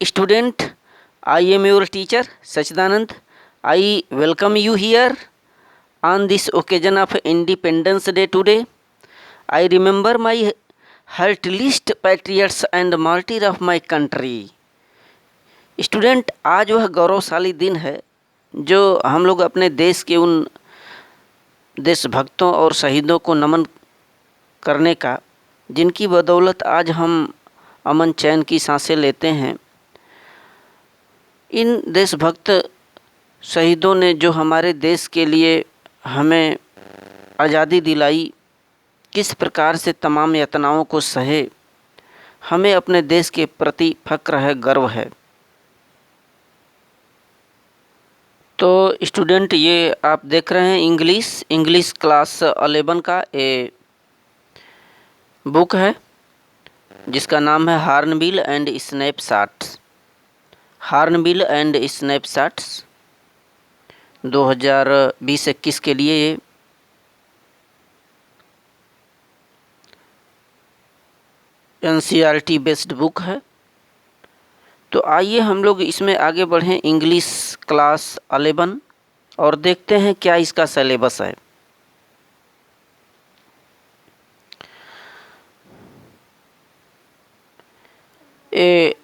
Student, I am your teacher Sachidanand. I welcome you here on this occasion of Independence Day today. I remember my heartiest patriots and martyr of my country. Student, आज वह गौरवशाली दिन है जो हम लोग अपने देश के उन देशभक्तों और शहीदों को नमन करने का, जिनकी बदौलत आज हम अमन चैन की सांसें लेते हैं। इन देशभक्त शहीदों ने जो हमारे देश के लिए हमें आज़ादी दिलाई, किस प्रकार से तमाम यातनाओं को सहे, हमें अपने देश के प्रति फ़ख्र है, गर्व है। तो स्टूडेंट, ये आप देख रहे हैं इंग्लिश क्लास 11 का ये बुक है जिसका नाम है hornbill and snapshots. Hornbill and snapshots 2020-21 के लिए ये NCERT बेस्ड बुक है। तो आइए हम लोग इसमें आगे बढ़ें, इंग्लिश क्लास 11, और देखते हैं क्या इसका सिलेबस है। ये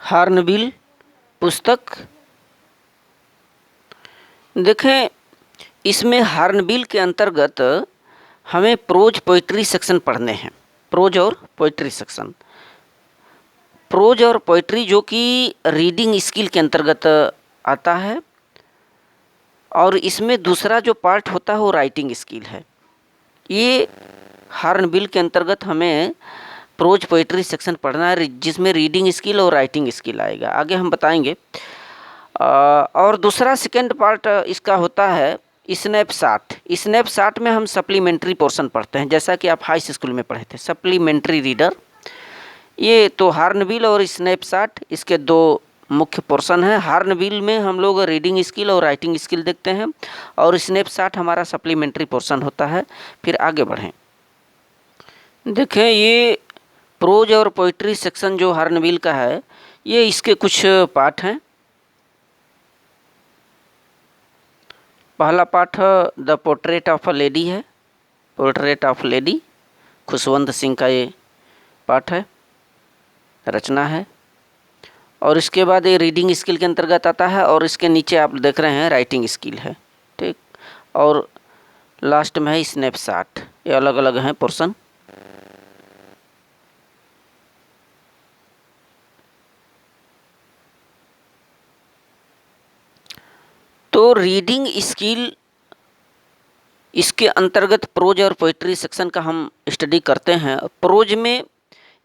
हॉर्नबिल पुस्तक देखें, इसमें हॉर्नबिल के अंतर्गत हमें प्रोज पोइट्री सेक्शन पढ़ने हैं। प्रोज और पोइट्री सेक्शन, प्रोज और पोइट्री जो कि रीडिंग स्किल के अंतर्गत आता है, और इसमें दूसरा जो पार्ट होता है वो राइटिंग स्किल है। ये हॉर्नबिल के अंतर्गत हमें प्रोज पोइट्री सेक्शन पढ़ना है, जिसमें रीडिंग स्किल और राइटिंग स्किल आएगा, आगे हम बताएंगे। और दूसरा सेकेंड पार्ट इसका होता है स्नैपशॉट। स्नैपशॉट में हम सप्लीमेंट्री पोर्शन पढ़ते हैं, जैसा कि आप हाई स्कूल में पढ़े थे, सप्लीमेंट्री रीडर। ये तो हॉर्नबिल और स्नैपशॉट इसके दो मुख्य पोर्शन हैं। हॉर्नबिल में हम लोग रीडिंग स्किल और राइटिंग स्किल देखते हैं, और स्नैपशॉट हमारा सप्लीमेंट्री पोर्शन होता है। फिर आगे बढ़ें, देखें ये प्रोज और पोइट्री सेक्शन जो हॉर्नबिल का है, ये इसके कुछ पाठ हैं। पहला पाठ the portrait of a lady है, portrait of lady, Khushwant Singh का ये पाठ है, रचना है। और इसके बाद ये रीडिंग स्किल के अंतर्गत आता है, और इसके नीचे आप देख रहे हैं राइटिंग स्किल है, ठीक। और लास्ट में है स्नैपशॉट। ये अलग अलग हैं पोर्शन। तो रीडिंग स्किल इसके अंतर्गत प्रोज और पोइट्री सेक्शन का हम स्टडी करते हैं। प्रोज में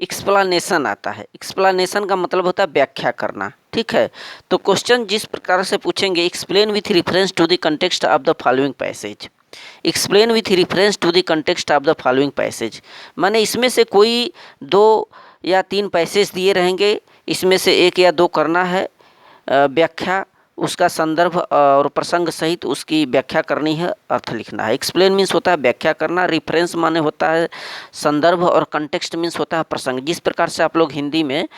एक्सप्लेनेशन आता है। एक्सप्लेनेशन का मतलब होता है व्याख्या करना, ठीक है। तो क्वेश्चन जिस प्रकार से पूछेंगे, explain with reference to the context of the following passage. Explain with reference to the context of the following passage माने इसमें से कोई 2 या 3 पैसेज दिए रहेंगे, इसमें से 1 या 2 करना है व्याख्या, उसका संदर्भ और प्रसंग सहित उसकी व्याख्या करनी है, अर्थ लिखना है। एक्सप्लेन मीन्स होता है व्याख्या करना, रेफरेंस माने होता है संदर्भ, और कंटेक्स्ट मीन्स होता है प्रसंग। जिस प्रकार से आप लोग हिंदी में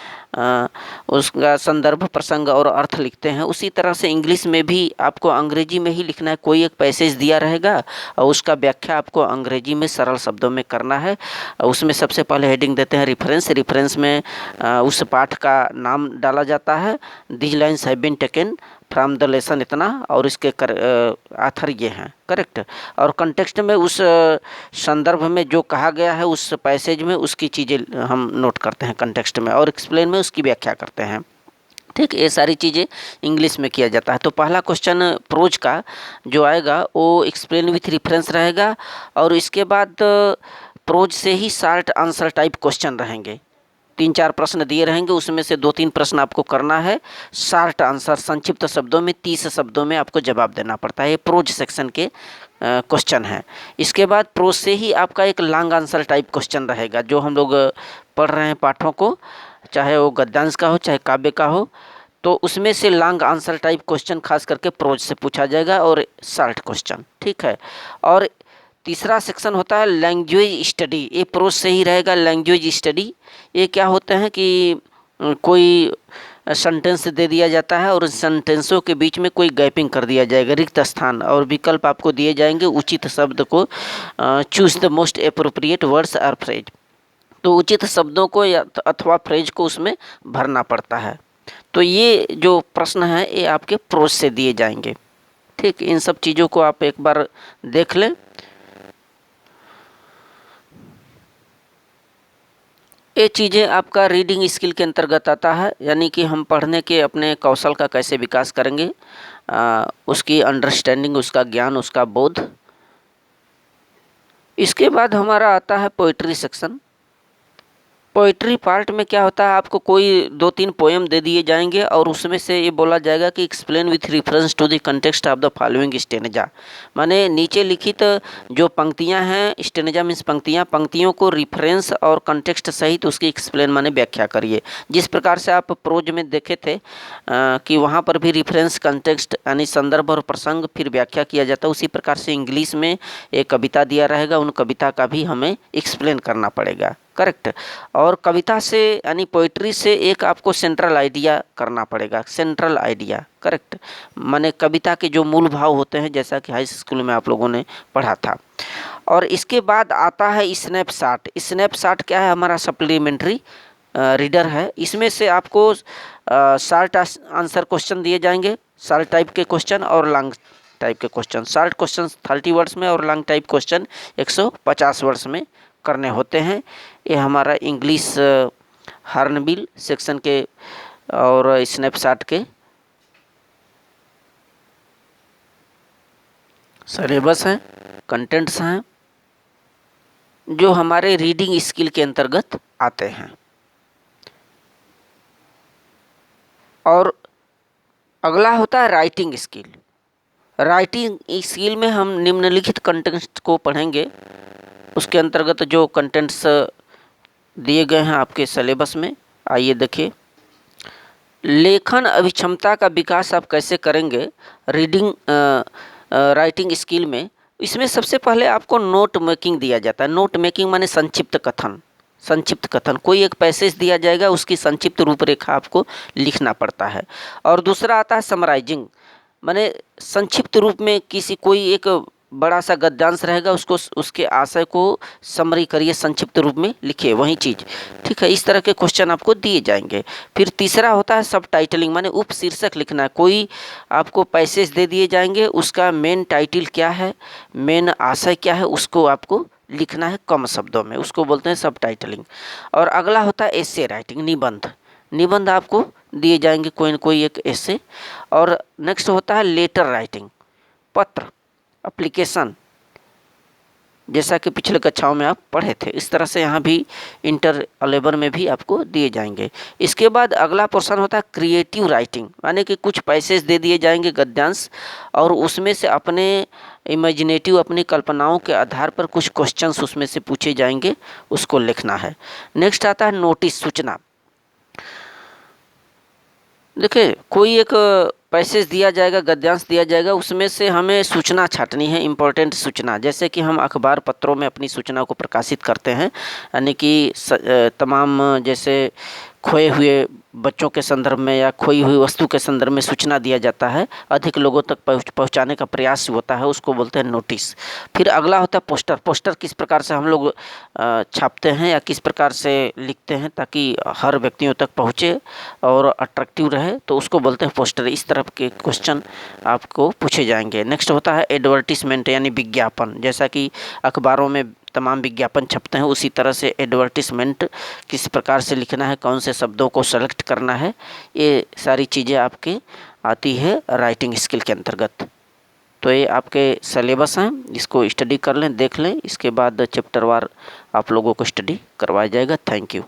उसका संदर्भ, प्रसंग और अर्थ लिखते हैं, उसी तरह से इंग्लिश में भी आपको अंग्रेजी में ही लिखना है। कोई एक पैसेज दिया रहेगा और उसका व्याख्या आपको अंग्रेजी में सरल शब्दों में करना है। उसमें सबसे पहले हेडिंग देते हैं रेफरेंस। रेफरेंस में उस पाठ का नाम डाला जाता है, this lines have been taken from the lesson, इतना, और इसके आथर ये हैं, करेक्ट। और कंटेक्स्ट में उस संदर्भ में जो कहा गया है उस पैसेज में, उसकी चीज़ें हम नोट करते हैं कंटेक्स्ट में, और एक्सप्लेन में उसकी व्याख्या करते हैं, ठीक। ये सारी चीज़ें इंग्लिश में किया जाता है। तो पहला क्वेश्चन प्रोज का जो आएगा वो एक्सप्लेन विथ रेफरेंस रहेगा, और इसके बाद प्रोज से ही शॉर्ट आंसर टाइप क्वेश्चन रहेंगे। 3-4 प्रश्न दिए रहेंगे, उसमें से 2-3 प्रश्न आपको करना है शॉर्ट आंसर, संक्षिप्त शब्दों में, 30 शब्दों में आपको जवाब देना पड़ता है। ये प्रोज सेक्शन के क्वेश्चन है। इसके बाद प्रोज से ही आपका एक लॉन्ग आंसर टाइप क्वेश्चन रहेगा, जो हम लोग पढ़ रहे हैं पाठों को, चाहे वो गद्यांश का हो चाहे काव्य का हो, तो उसमें से लॉन्ग आंसर टाइप क्वेश्चन खास करके प्रोज से पूछा जाएगा, और शॉर्ट क्वेश्चन, ठीक है। और तीसरा सेक्शन होता है लैंग्वेज स्टडी। ये प्रोज से ही रहेगा, लैंग्वेज स्टडी। ये क्या होता है कि कोई सेंटेंस दे दिया जाता है और सेंटेंसों के बीच में कोई गैपिंग कर दिया जाएगा, रिक्त स्थान, और विकल्प आपको दिए जाएंगे उचित शब्द को choose the most appropriate words और फ्रेज। तो उचित शब्दों को या अथवा फ्रेज को उसमें भरना पड़ता है। तो ये जो प्रश्न है ये आपके प्रोज से दिए जाएंगे। ठीक, इन सब चीज़ों को आप एक बार देख लें। ये चीज़ें आपका रीडिंग स्किल के अंतर्गत आता है, यानी कि हम पढ़ने के अपने कौशल का कैसे विकास करेंगे, उसकी अंडरस्टैंडिंग, उसका ज्ञान, उसका बोध। इसके बाद हमारा आता है पोइट्री सेक्शन। पोइट्री पार्ट में क्या होता है, आपको कोई 2-3 पोएम दे दिए जाएंगे और उसमें से ये बोला जाएगा कि explain with reference to the context of the following stanza. माने नीचे लिखित जो पंक्तियां हैं, स्टेनेजा मीन्स पंक्तियां, पंक्तियों को रिफरेंस और कंटेक्स्ट सहित उसकी एक्सप्लेन माने व्याख्या करिए। जिस प्रकार से आप प्रोज में देखे थे कि वहाँ पर भी रिफरेंस, कंटेक्स्ट यानी संदर्भ और प्रसंग फिर व्याख्या किया जाता है, उसी प्रकार से इंग्लिश में एक कविता दिया रहेगा, उन कविता का भी हमें एक्सप्लेन करना पड़ेगा। करेक्ट। और कविता से यानी पोइट्री से एक आपको सेंट्रल आइडिया करना पड़ेगा, सेंट्रल आइडिया। करेक्ट, माने कविता के जो मूल भाव होते हैं, जैसा कि हाई स्कूल में आप लोगों ने पढ़ा था। और इसके बाद आता है स्नैपशॉट। स्नैपशॉट क्या है, हमारा सप्लीमेंट्री रीडर है। इसमें से आपको शॉर्ट आंसर क्वेश्चन दिए जाएंगे, शॉर्ट टाइप के क्वेश्चन और लॉन्ग टाइप के क्वेश्चन। शॉर्ट क्वेश्चन 30 वर्ड्स में और लॉन्ग टाइप क्वेश्चन 150 वर्ड्स में करने होते हैं। ये हमारा इंग्लिश हॉर्नबिल सेक्शन के और स्नैपशॉट के सिलेबस हैं, कंटेंट्स हैं, जो हमारे रीडिंग स्किल के अंतर्गत आते हैं। और अगला होता है राइटिंग स्किल। राइटिंग स्किल में हम निम्नलिखित कंटेंट्स को पढ़ेंगे। उसके अंतर्गत जो कंटेंट्स दिए गए हैं आपके सिलेबस में, आइए देखिए। लेखन अभिक्षमता का विकास आप कैसे करेंगे रीडिंग राइटिंग स्किल में। इसमें सबसे पहले आपको नोट मेकिंग दिया जाता है। नोट मेकिंग माने संक्षिप्त कथन। संक्षिप्त कथन, कोई एक पैसेज दिया जाएगा, उसकी संक्षिप्त रूपरेखा आपको लिखना पड़ता है। और दूसरा आता है समराइजिंग, माने संक्षिप्त रूप में किसी कोई एक बड़ा सा गद्यांश रहेगा, उसको उसके आशय को समरी करिए, संक्षिप्त रूप में लिखिए, वही चीज़। ठीक है, इस तरह के क्वेश्चन आपको दिए जाएंगे। फिर तीसरा होता है सब टाइटलिंग, माने उपशीर्षक लिखना है। कोई आपको पैसेज दे दिए जाएंगे, उसका मेन टाइटल क्या है, मेन आशय क्या है, उसको आपको लिखना है कम शब्दों में, उसको बोलते हैं सब टाइटलिंग। और अगला होता है एसे राइटिंग, निबंध। निबंध आपको दिए जाएंगे कोई न कोई एक एसे। और नेक्स्ट होता है लेटर राइटिंग, पत्र, एप्लीकेशन, जैसा कि पिछले कक्षाओं में आप पढ़े थे। इस तरह से यहाँ भी इंटर लेवल में भी आपको दिए जाएंगे। इसके बाद अगला पोर्शन होता है क्रिएटिव राइटिंग, यानी कि कुछ पैसेज दे दिए जाएंगे गद्यांश, और उसमें से अपने इमेजिनेटिव, अपनी कल्पनाओं के आधार पर कुछ क्वेश्चंस उसमें से पूछे जाएंगे, उसको लिखना है। नेक्स्ट आता है नोटिस, सूचना। देखिए, कोई एक पैसेज दिया जाएगा, गद्यांश दिया जाएगा, उसमें से हमें सूचना छाटनी है, इम्पोर्टेंट सूचना। जैसे कि हम अखबार पत्रों में अपनी सूचना को प्रकाशित करते हैं, यानी कि तमाम जैसे खोए हुए बच्चों के संदर्भ में या खोई हुई वस्तु के संदर्भ में सूचना दिया जाता है, अधिक लोगों तक पहुंचाने का प्रयास होता है, उसको बोलते हैं नोटिस। फिर अगला होता है पोस्टर। पोस्टर किस प्रकार से हम लोग छापते हैं या किस प्रकार से लिखते हैं ताकि हर व्यक्तियों तक पहुँचे और अट्रैक्टिव रहे, तो उसको बोलते हैं पोस्टर। इस तरह के क्वेश्चन आपको पूछे जाएंगे। नेक्स्ट होता है एडवर्टीजमेंट, यानी विज्ञापन। जैसा कि अखबारों में तमाम विज्ञापन छपते हैं, उसी तरह से एडवर्टीजमेंट किस प्रकार से लिखना है, कौन से शब्दों को सेलेक्ट करना है, ये सारी चीज़ें आपके आती है राइटिंग स्किल के अंतर्गत। तो ये आपके सिलेबस हैं, इसको स्टडी कर लें, देख लें। इसके बाद चैप्टर वार आप लोगों को स्टडी करवाया जाएगा। Thank you.